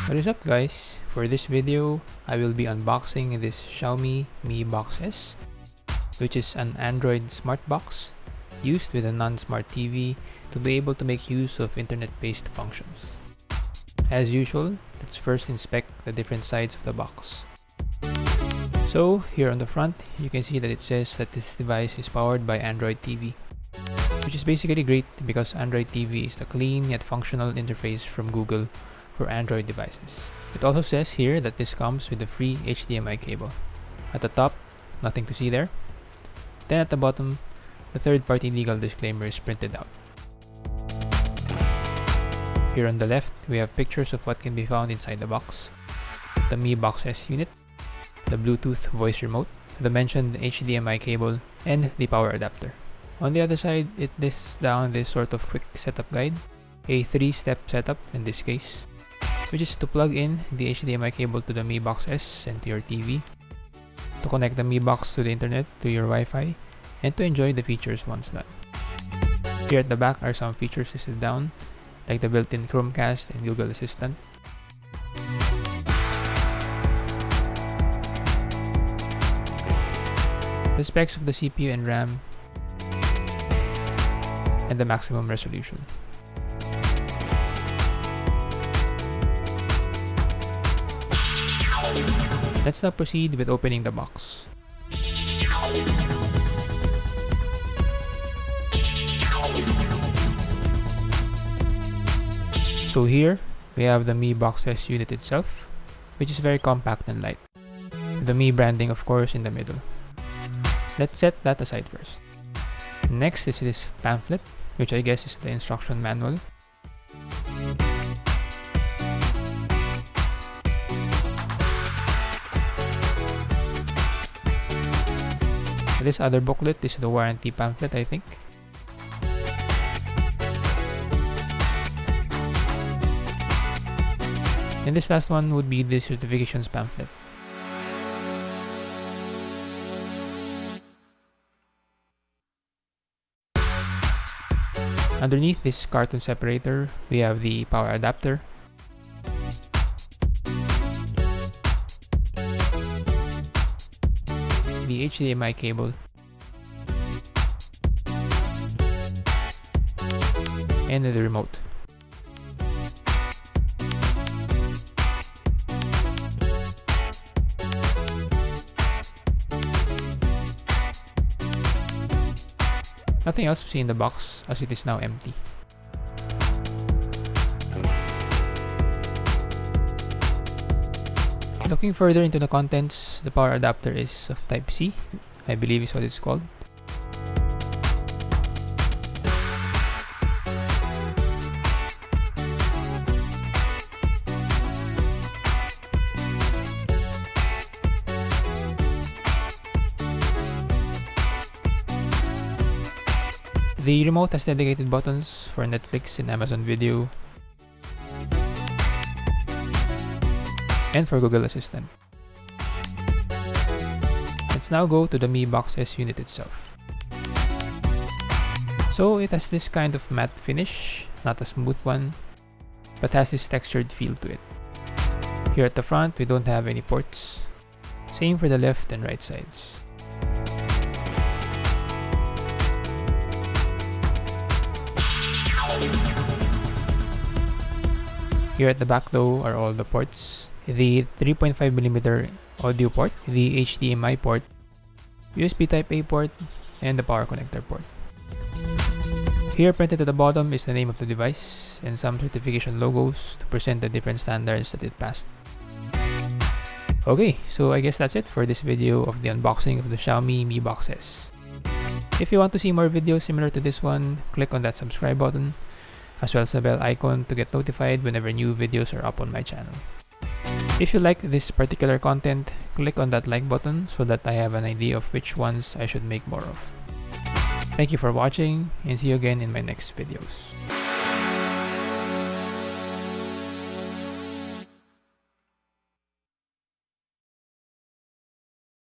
What is up guys? For this video, I will be unboxing this Xiaomi Mi Box S, which is an Android smart box used with a non-smart TV to be able to make use of internet-based functions. As usual, let's first inspect the different sides of the box. So here on the front, you can see that it says that this device is powered by Android TV, which is basically great because Android TV is the clean yet functional interface from Google for Android devices. It also says here that this comes with a free HDMI cable. At the top, nothing to see there. Then at the bottom, the third-party legal disclaimer is printed out. Here on the left, we have pictures of what can be found inside the box: the Mi Box S unit, the Bluetooth voice remote, the mentioned HDMI cable, and the power adapter. On the other side, it lists down this sort of quick setup guide, a 3-step setup in this case, which is to plug in the HDMI cable to the Mi Box S and to your TV, to connect the Mi Box to the internet, to your Wi-Fi, and to enjoy the features once done. Here at the back are some features listed down, like the built-in Chromecast and Google Assistant. The specs of the CPU and RAM, and the maximum resolution. Let's now proceed with opening the box. So here, we have the Mi Box S unit itself, which is very compact and light. The Mi branding, of course, in the middle. Let's set that aside first. Next is this pamphlet, which I guess is the instruction manual. This other booklet is the warranty pamphlet, I think. And this last one would be the certifications pamphlet. Underneath this carton separator, we have the power adapter, the HDMI cable, and the remote. Nothing else to see in the box, as it is now empty. Looking further into the contents, the power adapter is of Type C, I believe is what it's called. The remote has dedicated buttons for Netflix and Amazon Video, and for Google Assistant. Let's now go to the Mi Box S unit itself. So it has this kind of matte finish, not a smooth one, but has this textured feel to it. Here at the front, we don't have any ports. Same for the left and right sides. Here at the back though are all the ports: the 3.5mm audio port, the HDMI port, USB Type-A port, and the power connector port. Here printed at the bottom is the name of the device and some certification logos to present the different standards that it passed. Okay, so I guess that's it for this video of the unboxing of the Xiaomi Mi Box S. If you want to see more videos similar to this one, click on that subscribe button, as well as the bell icon to get notified whenever new videos are up on my channel. If you like this particular content, click on that like button so that I have an idea of which ones I should make more of. Thank you for watching, and see you again in my next videos.